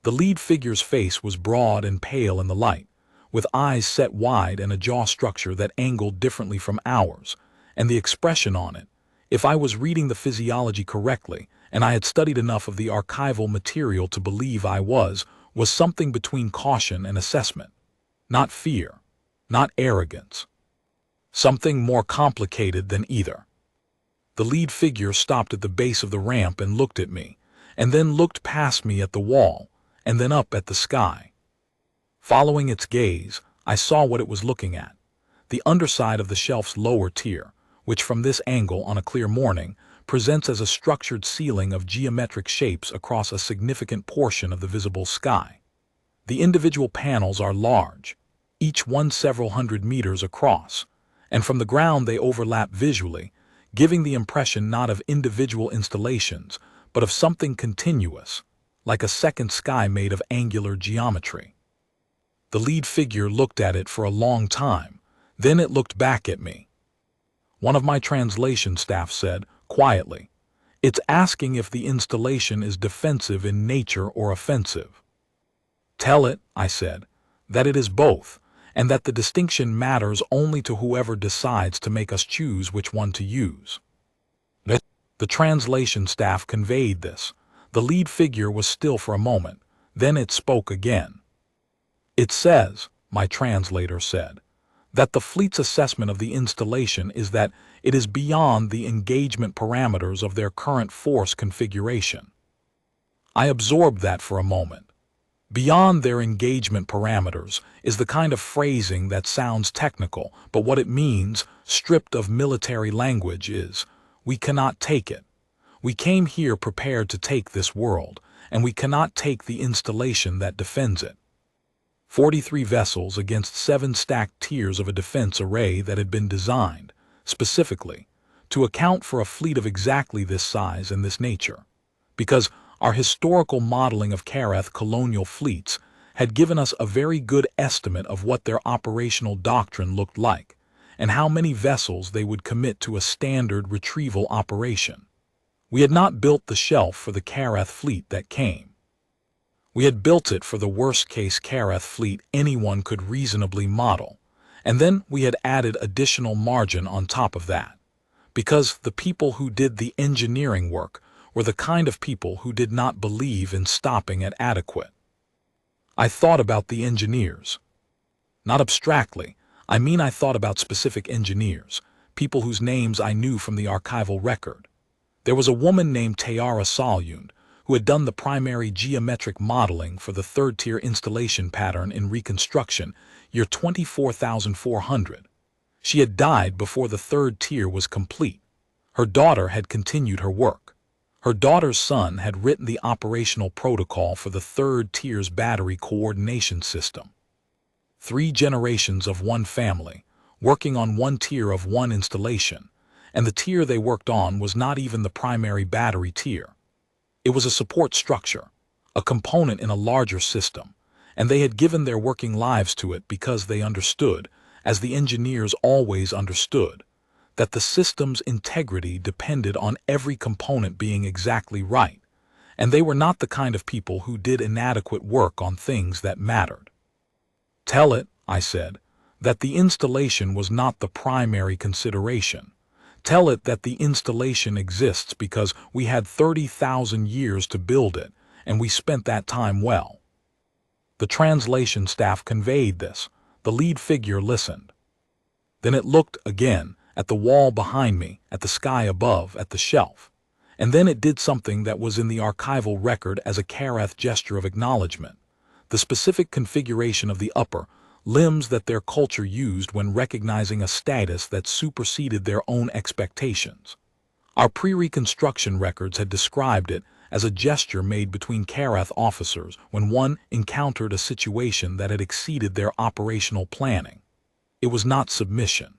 The lead figure's face was broad and pale in the light, with eyes set wide and a jaw structure that angled differently from ours, and the expression on it, if I was reading the physiology correctly, and I had studied enough of the archival material to believe I was something between caution and assessment. Not fear, not arrogance. Something more complicated than either. The lead figure stopped at the base of the ramp and looked at me, and then looked past me at the wall, and then up at the sky. Following its gaze, I saw what it was looking at, the underside of the shelf's lower tier, which from this angle on a clear morning presents as a structured ceiling of geometric shapes across a significant portion of the visible sky. The individual panels are large, each one several hundred meters across, and from the ground they overlap visually, giving the impression not of individual installations, but of something continuous, like a second sky made of angular geometry. The lead figure looked at it for a long time, then it looked back at me. One of my translation staff said, quietly, "It's asking if the installation is defensive in nature or offensive." "Tell it," I said, "that it is both, and that the distinction matters only to whoever decides to make us choose which one to use." The translation staff conveyed this. The lead figure was still for a moment, then it spoke again. "It says," my translator said, "that the fleet's assessment of the installation is that it is beyond the engagement parameters of their current force configuration." I absorbed that for a moment. Beyond their engagement parameters is the kind of phrasing that sounds technical, but what it means, stripped of military language, is, we cannot take it. We came here prepared to take this world, and we cannot take the installation that defends it. 43 vessels against 7 stacked tiers of a defense array that had been designed, specifically, to account for a fleet of exactly this size and this nature. Because our historical modeling of Kareth colonial fleets had given us a very good estimate of what their operational doctrine looked like, and how many vessels they would commit to a standard retrieval operation. We had not built the shelf for the Kareth fleet that came. We had built it for the worst-case Kareth fleet anyone could reasonably model, and then we had added additional margin on top of that, because the people who did the engineering work were the kind of people who did not believe in stopping at adequate. I thought about the engineers. Not abstractly, I thought about specific engineers, people whose names I knew from the archival record. There was a woman named Tayara Salyund, who had done the primary geometric modeling for the third-tier installation pattern in reconstruction, year 24,400. She had died before the third tier was complete. Her daughter had continued her work. Her daughter's son had written the operational protocol for the third tier's battery coordination system. 3 generations of one family, working on one tier of one installation, and the tier they worked on was not even the primary battery tier. It was a support structure, a component in a larger system, and they had given their working lives to it because they understood, as the engineers always understood, that the system's integrity depended on every component being exactly right, and they were not the kind of people who did inadequate work on things that mattered. Tell it, I said, that the installation was not the primary consideration. Tell it that the installation exists because we had 30,000 years to build it, and we spent that time well. The translation staff conveyed this. The lead figure listened. Then it looked again at the wall behind me, at the sky above, at the shelf. And then it did something that was in the archival record as a Kareth gesture of acknowledgement. The specific configuration of the upper limbs that their culture used when recognizing a status that superseded their own expectations. Our pre-reconstruction records had described it as a gesture made between Kareth officers when one encountered a situation that had exceeded their operational planning. It was not submission.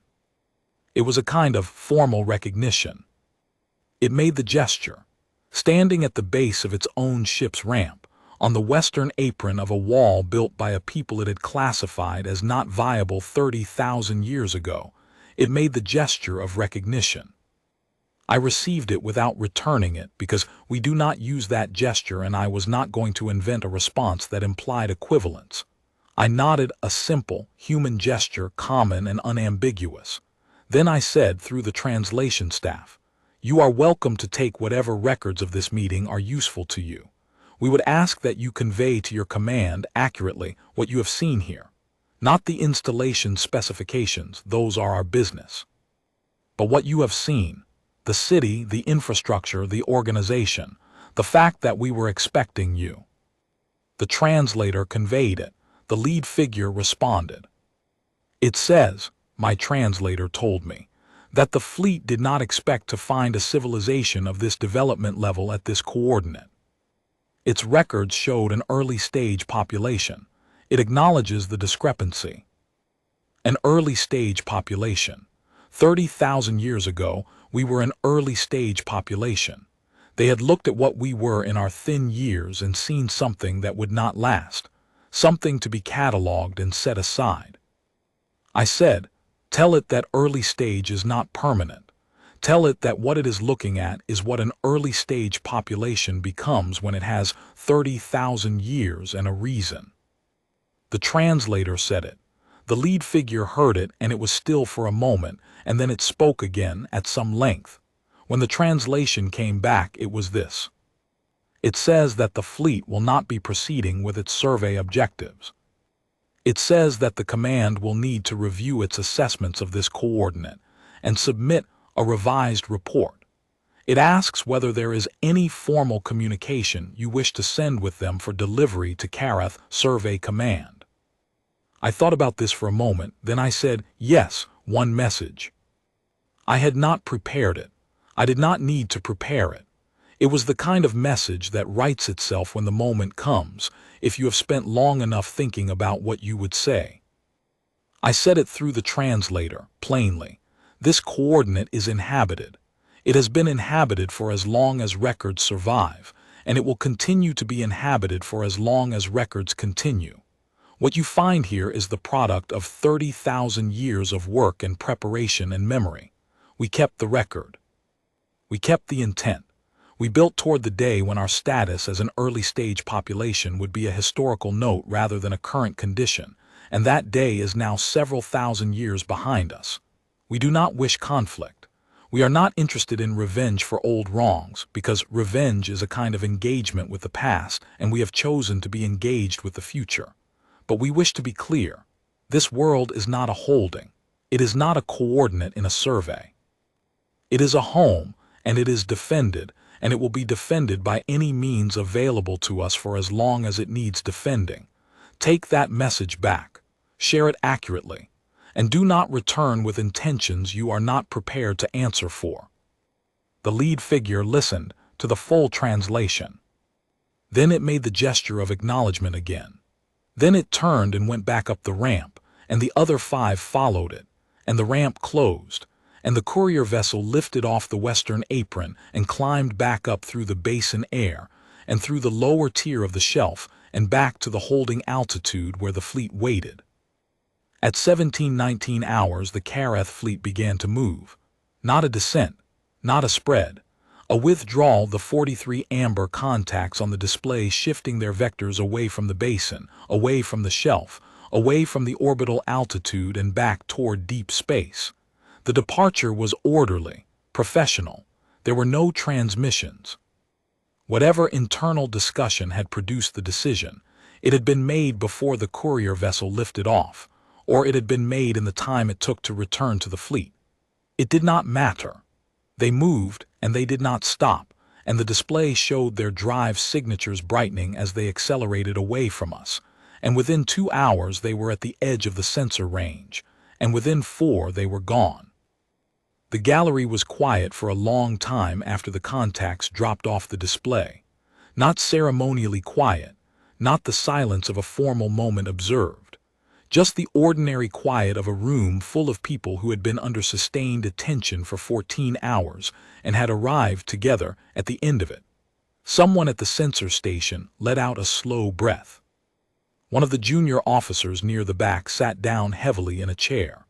It was a kind of formal recognition. It made the gesture, standing at the base of its own ship's ramp, on the western apron of a wall built by a people it had classified as not viable 30,000 years ago. It made the gesture of recognition. I received it without returning it because we do not use that gesture, and I was not going to invent a response that implied equivalence. I nodded a simple, human gesture, common and unambiguous. Then I said through the translation staff, "You are welcome to take whatever records of this meeting are useful to you. We would ask that you convey to your command accurately what you have seen here. Not the installation specifications, those are our business. But what you have seen, the city, the infrastructure, the organization, the fact that we were expecting you." The translator conveyed it. The lead figure responded. "It says," my translator told me, "that the fleet did not expect to find a civilization of this development level at this coordinate. Its records showed an early-stage population. It acknowledges the discrepancy. An early-stage population. 30,000 years ago, we were an early-stage population. They had looked at what we were in our thin years and seen something that would not last, something to be catalogued and set aside." I said, "Tell it that early stage is not permanent. Tell it that what it is looking at is what an early-stage population becomes when it has 30,000 years and a reason." The translator said it. The lead figure heard it, and it was still for a moment, and then it spoke again at some length. When the translation came back, it was this. "It says that the fleet will not be proceeding with its survey objectives. It says that the command will need to review its assessments of this coordinate and submit a revised report. It asks whether there is any formal communication you wish to send with them for delivery to Kareth Survey Command." I thought about this for a moment, then I said, "Yes, one message." I had not prepared it. I did not need to prepare it. It was the kind of message that writes itself when the moment comes, if you have spent long enough thinking about what you would say. I said it through the translator, plainly. This coordinate is inhabited. It has been inhabited for as long as records survive, and it will continue to be inhabited for as long as records continue. What you find here is the product of 30,000 years of work and preparation and memory. We kept the record. We kept the intent. We built toward the day when our status as an early-stage population would be a historical note rather than a current condition, and that day is now several thousand years behind us. We do not wish conflict. We are not interested in revenge for old wrongs, because revenge is a kind of engagement with the past, and we have chosen to be engaged with the future. But we wish to be clear. This world is not a holding. It is not a coordinate in a survey. It is a home, and it is defended, and it will be defended by any means available to us for as long as it needs defending. Take that message back. Share it accurately. And do not return with intentions you are not prepared to answer for. The lead figure listened to the full translation. Then it made the gesture of acknowledgement again. Then it turned and went back up the ramp, and the other 5 followed it, and the ramp closed, and the courier vessel lifted off the western apron and climbed back up through the basin air, and through the lower tier of the shelf, and back to the holding altitude where the fleet waited. At 17:19 hours, the Kareth fleet began to move. Not a descent, not a spread. A withdrawal, the 43 amber contacts on the display shifting their vectors away from the basin, away from the shelf, away from the orbital altitude and back toward deep space. The departure was orderly, professional. There were no transmissions. Whatever internal discussion had produced the decision, it had been made before the courier vessel lifted off, or it had been made in the time it took to return to the fleet. It did not matter. They moved, and they did not stop, and the display showed their drive signatures brightening as they accelerated away from us, and within 2 hours they were at the edge of the sensor range, and within 4 they were gone. The gallery was quiet for a long time after the contacts dropped off the display. Not ceremonially quiet, not the silence of a formal moment observed. Just the ordinary quiet of a room full of people who had been under sustained attention for 14 hours and had arrived together at the end of it. Someone at the sensor station let out a slow breath. One of the junior officers near the back sat down heavily in a chair.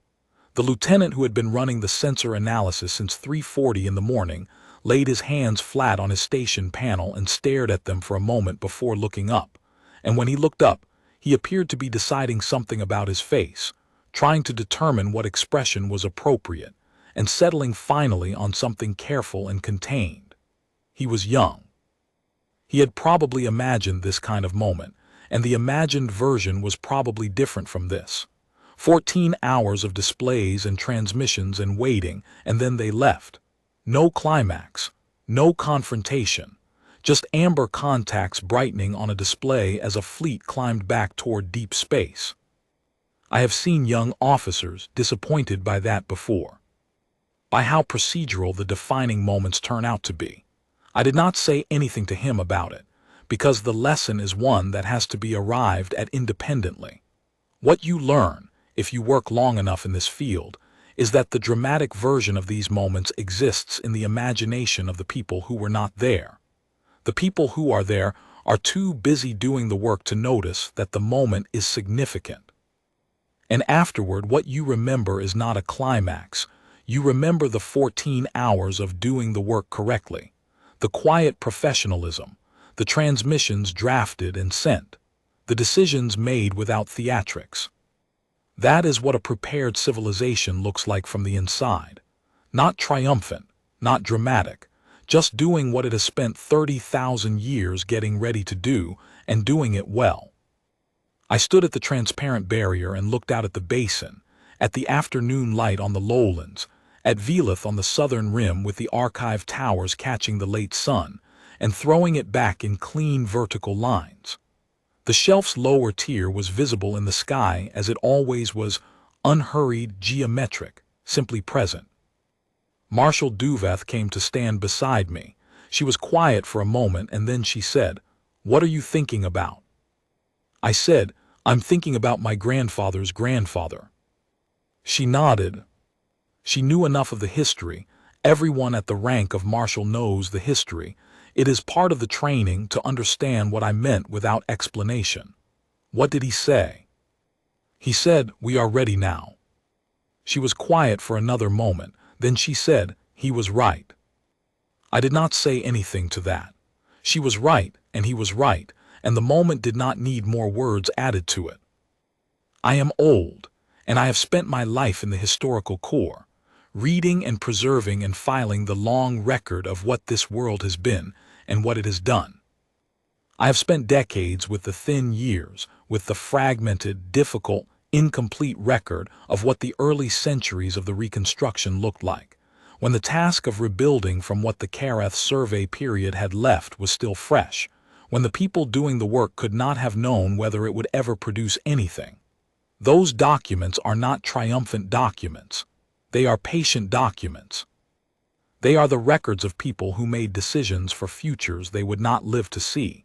The lieutenant who had been running the sensor analysis since 3:40 in the morning laid his hands flat on his station panel and stared at them for a moment before looking up, and when he looked up, he appeared to be deciding something about his face, trying to determine what expression was appropriate, and settling finally on something careful and contained. He was young. He had probably imagined this kind of moment, and the imagined version was probably different from this. 14 hours of displays and transmissions and waiting, and then they left. No climax, no confrontation. Just amber contacts brightening on a display as a fleet climbed back toward deep space. I have seen young officers disappointed by that before. By how procedural the defining moments turn out to be. I did not say anything to him about it, because the lesson is one that has to be arrived at independently. What you learn, if you work long enough in this field, is that the dramatic version of these moments exists in the imagination of the people who were not there. The people who are there are too busy doing the work to notice that the moment is significant. And afterward, what you remember is not a climax. You remember the 14 hours of doing the work correctly, the quiet professionalism, the transmissions drafted and sent, the decisions made without theatrics. That is what a prepared civilization looks like from the inside. Not triumphant, not dramatic, just doing what it has spent 30,000 years getting ready to do, and doing it well. I stood at the transparent barrier and looked out at the basin, at the afternoon light on the lowlands, at Velith on the southern rim with the archive towers catching the late sun, and throwing it back in clean vertical lines. The shelf's lower tier was visible in the sky as it always was, unhurried, geometric, simply present. Marshal Duveth came to stand beside me. She was quiet for a moment, and then she said, "What are you thinking about?" I said, "I'm thinking about my grandfather's grandfather." She nodded. She knew enough of the history. Everyone at the rank of marshal knows the history. It is part of the training to understand what I meant without explanation. What did he say? He said, "We are ready now." She was quiet for another moment, then she said, "He was right." I did not say anything to that. She was right, and he was right, and the moment did not need more words added to it. I am old, and I have spent my life in the historical core, reading and preserving and filing the long record of what this world has been and what it has done. I have spent decades with the thin years, with the fragmented, difficult, incomplete record of what the early centuries of the Reconstruction looked like, when the task of rebuilding from what the Careth survey period had left was still fresh, when the people doing the work could not have known whether it would ever produce anything. Those documents are not triumphant documents. They are patient documents. They are the records of people who made decisions for futures they would not live to see,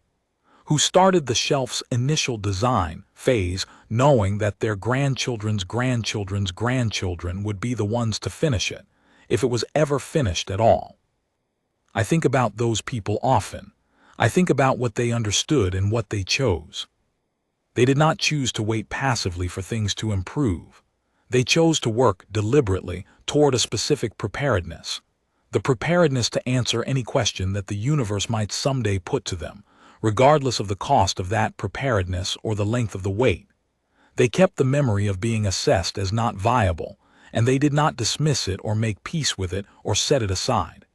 who started the shelf's initial design phase knowing that their grandchildren's grandchildren's grandchildren would be the ones to finish it, if it was ever finished at all. I think about those people often. I think about what they understood and what they chose. They did not choose to wait passively for things to improve. They chose to work deliberately toward a specific preparedness, the preparedness to answer any question that the universe might someday put to them, regardless of the cost of that preparedness or the length of the wait. They kept the memory of being assessed as not viable, and they did not dismiss it or make peace with it or set it aside.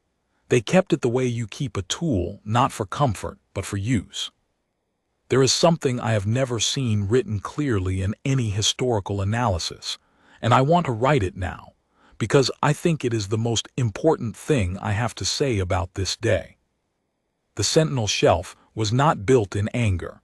They kept it the way you keep a tool, not for comfort, but for use. There is something I have never seen written clearly in any historical analysis, and I want to write it now, because I think it is the most important thing I have to say about this day. The Sentinel Shelf was not built in anger.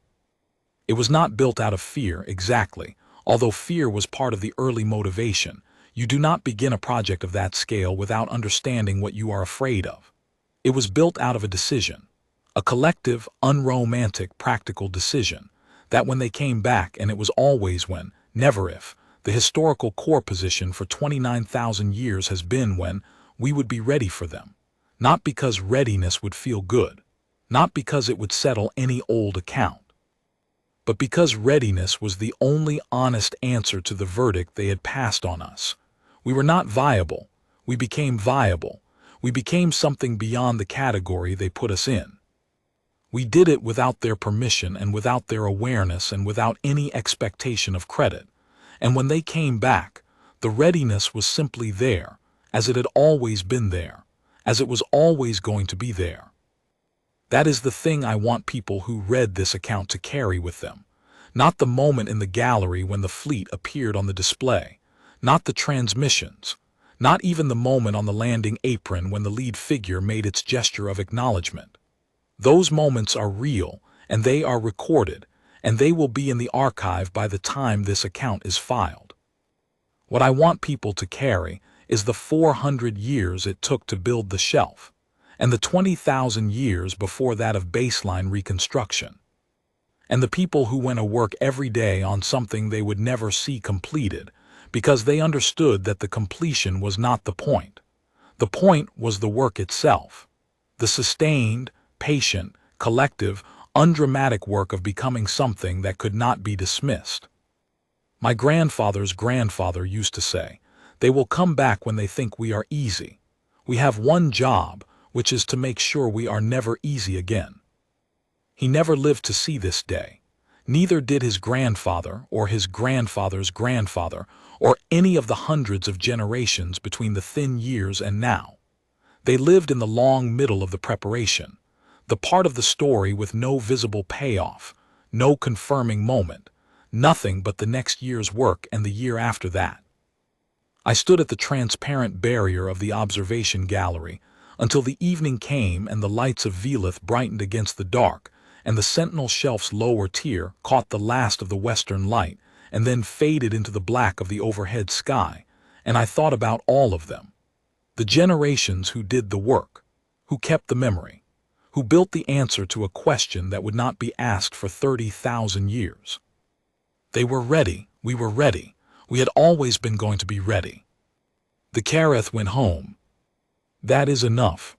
It was not built out of fear, exactly, although fear was part of the early motivation. You do not begin a project of that scale without understanding what you are afraid of. It was built out of a decision, a collective, unromantic, practical decision, that when they came back, and it was always when, never if, the historical core position for 29,000 years has been when, we would be ready for them. Not because readiness would feel good, not because it would settle any old account, but because readiness was the only honest answer to the verdict they had passed on us. We were not viable. We became viable. We became something beyond the category they put us in. We did it without their permission and without their awareness and without any expectation of credit. And when they came back, the readiness was simply there, as it had always been there, as it was always going to be there. That is the thing I want people who read this account to carry with them. Not the moment in the gallery when the fleet appeared on the display, not the transmissions, not even the moment on the landing apron when the lead figure made its gesture of acknowledgement. Those moments are real, and they are recorded, and they will be in the archive by the time this account is filed. What I want people to carry is the 400 years it took to build the shelf, and the 20,000 years before that of baseline reconstruction, and the people who went to work every day on something they would never see completed, because they understood that the completion was not the point. The point was the work itself, the sustained, patient, collective, undramatic work of becoming something that could not be dismissed. My grandfather's grandfather used to say, "They will come back when they think we are easy. We have one job, which is to make sure we are never easy again." He never lived to see this day. Neither did his grandfather or his grandfather's grandfather or any of the hundreds of generations between the thin years and now. They lived in the long middle of the preparation, the part of the story with no visible payoff, no confirming moment, nothing but the next year's work and the year after that. I stood at the transparent barrier of the observation gallery until the evening came and the lights of Velith brightened against the dark, and the Sentinel Shelf's lower tier caught the last of the western light and then faded into the black of the overhead sky, and I thought about all of them. The generations who did the work, who kept the memory, who built the answer to a question that would not be asked for 30,000 years. They were ready, we were ready, we had always been going to be ready. The Careth went home. That is enough.